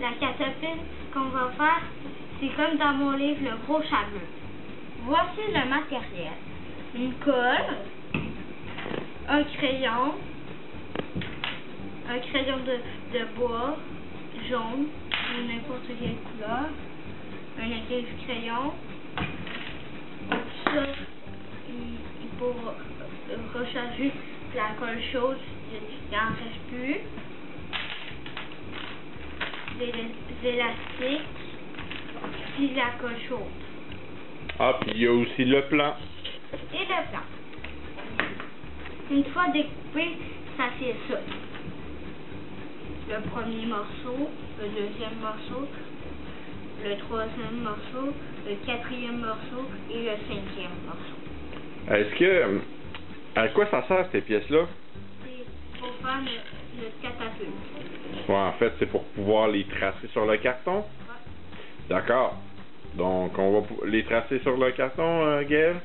la catapulte qu'on va faire, c'est comme dans mon livre Le Gros Chableux. Voici le matériel. Une colle, un crayon de bois jaune ou n'importe quelle couleur, un écrive-crayon, ça pour recharger la colle chaude, il n'en reste plus, des élastiques, puis la colle chaude. Ah, puis il y a aussi le plan. Et le plan. Une fois découpé, ça fait ça. Le premier morceau, le deuxième morceau, le troisième morceau, le quatrième morceau et le cinquième morceau. Est-ce que... À quoi ça sert ces pièces-là? C'est pour faire le catapulte. Ouais, en fait, c'est pour pouvoir les tracer sur le carton? Ouais. D'accord. Donc, on va les tracer sur le carton, Gaël?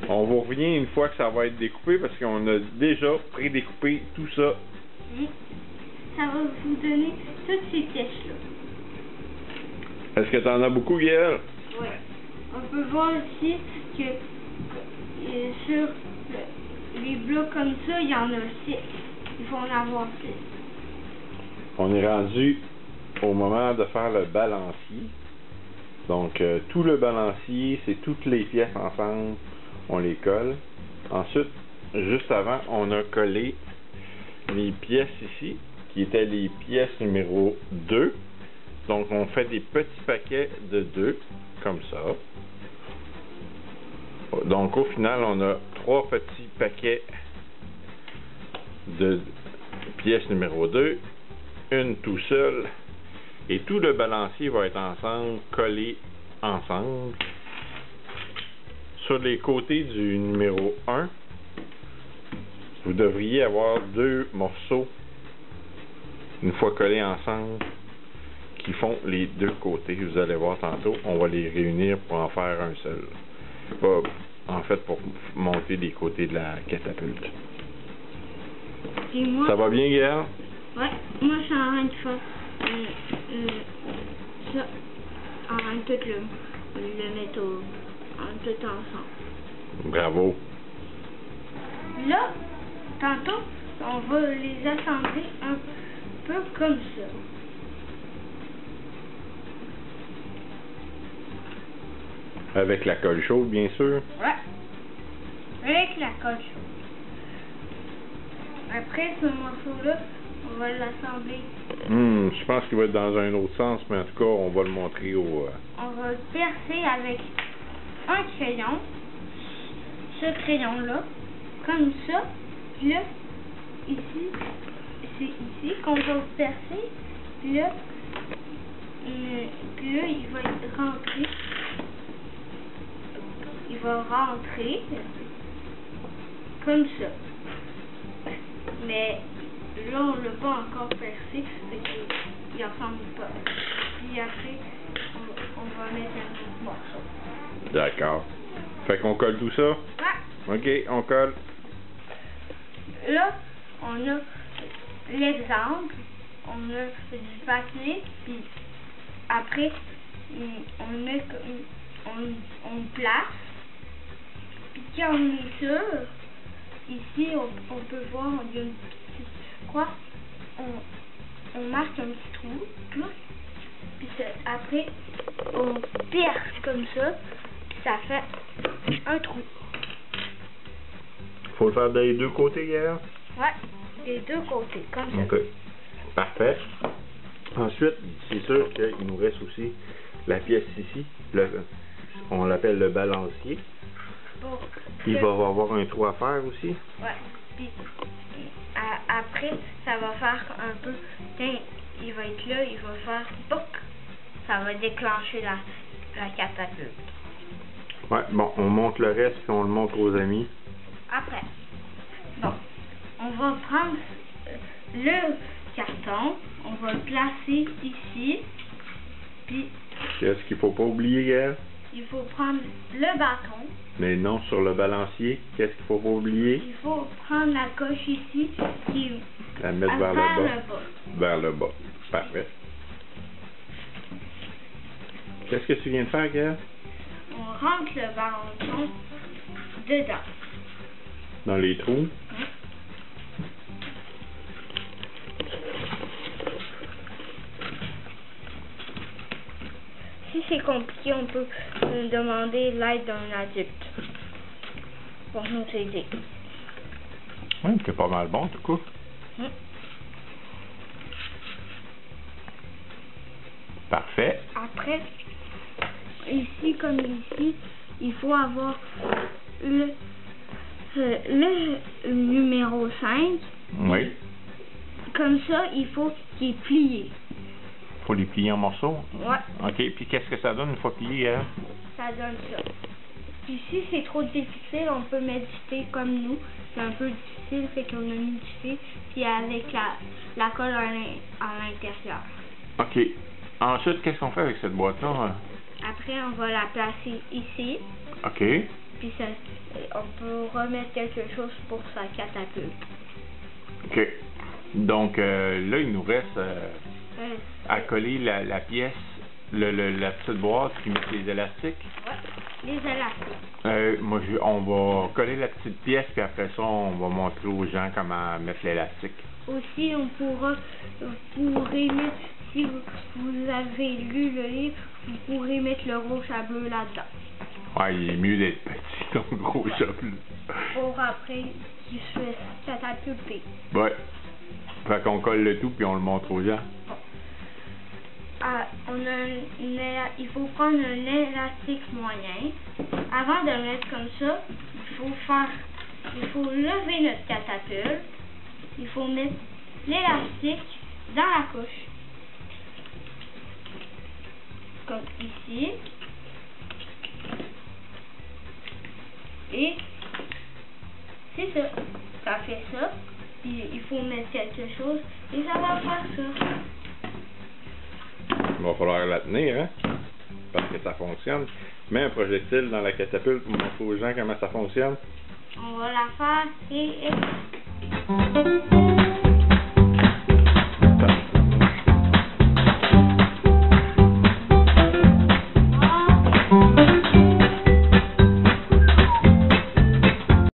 On vous revient une fois que ça va être découpé parce qu'on a déjà prédécoupé tout ça. Ça va vous donner toutes ces pièces-là. Est-ce que tu en as beaucoup, Gaël? Oui. On peut voir ici que sur les blocs comme ça, il y en a 6. Il faut en avoir 6. On est rendu au moment de faire le balancier. Donc, tout le balancier, c'est toutes les pièces ensemble. On les colle. Ensuite, juste avant, on a collé les pièces ici, qui étaient les pièces numéro 2. Donc, on fait des petits paquets de 2, comme ça. Donc, au final, on a 3 petits paquets de pièces numéro 2, une tout seul, et tout le balancier va être ensemble, collé ensemble. Sur les côtés du numéro 1, vous devriez avoir 2 morceaux, une fois collés ensemble, qui font les 2 côtés. Vous allez voir tantôt, on va les réunir pour en faire un seul. En fait, pour monter les côtés de la catapulte. Et moi, ça va bien, Gaël? Ouais, moi je suis en train de faire ça, en train de tout le mettre tout ensemble. Bravo. Là, tantôt, on va les assembler un peu comme ça. Avec la colle chaude, bien sûr. Ouais. Avec la colle chaude. Après, ce morceau-là, on va l'assembler. Je pense qu'il va être dans un autre sens, mais en tout cas, on va le montrer au... On va le percer avec un crayon. Ce crayon-là, comme ça. Puis là, ici, c'est ici qu'on va le percer. Puis là, il va être rentré. Il va rentrer comme ça. Mais là, on l'a pas encore percé, donc il ressemble pas. Puis après, on va mettre un autre morceau. D'accord. Fait qu'on colle tout ça? Ouais. OK, on colle. Là, on a l'exemple, on a du papier, puis après, on place. Puis quand on est sûr, ici, on peut voir, il y a une petite croix, on marque un petit trou, puis après, on perce comme ça, puis ça fait un trou. Faut le faire des 2 côtés, Gaël? Ouais, des 2 côtés, comme ça. OK. Parfait. Ensuite, c'est sûr qu'il nous reste aussi la pièce ici. On l'appelle le balancier. Il va avoir un trou à faire aussi. Ouais. Puis après, ça va faire un peu. Il va être là, il va faire boc. Ça va déclencher la catapulte. Ouais, bon, on monte le reste puis on le montre aux amis. Après, bon, on va prendre le carton, on va le placer ici, puis Qu'est-ce qu'il faut pas oublier, Gaël? il faut prendre le bâton. Mais non, sur le balancier, qu'est-ce qu'il faut pas oublier? Il faut prendre la coche ici, qui La mettre vers le bas. Vers le bas. Parfait. Qu'est-ce que tu viens de faire, Gaël? On rentre le ballon dedans. Dans les trous. Si c'est compliqué, on peut demander l'aide d'un adulte pour nous aider. Oui, c'est pas mal bon, tout coup. Parfait. Après, ici comme ici, il faut avoir le numéro 5. Oui. Comme ça, il faut qu'il est plié. Faut les plier en morceaux? Ouais. OK. Puis qu'est-ce que ça donne une fois plié, Gaël? Ça donne ça. Puis si c'est trop difficile, on peut mettre du thé comme nous. C'est un peu difficile, fait qu'on a mis du thé, puis avec la colle à l'intérieur. OK. Ensuite, qu'est-ce qu'on fait avec cette boîte-là? Après, on va la placer ici. OK. Puis ça, on peut remettre quelque chose pour sa catapulte. OK. Donc, là, il nous reste à coller la pièce, la petite boîte, puis mettre les élastiques. Ouais, les élastiques. On va coller la petite pièce, puis après ça, on va montrer aux gens comment mettre l'élastique. Aussi, vous pourrez mettre, si vous avez lu le livre, vous pourrez mettre le rouge à bleu là-dedans. Ouais, il est mieux d'être petit, donc rouge à bleu. Pour après, qu'il se fasse catapulter. Ouais. Fait qu'on colle le tout, puis on le montre aux gens. Il faut prendre un élastique moyen. Avant de le mettre comme ça, il faut lever notre catapulte. Il faut mettre l'élastique dans la couche. Comme ici. Et c'est ça. Ça fait ça. Puis il faut mettre quelque chose et ça va faire ça. Il va falloir la tenir, hein? Parce que ça fonctionne. Mets un projectile dans la catapulte pour montrer aux gens comment ça fonctionne. On va la faire et...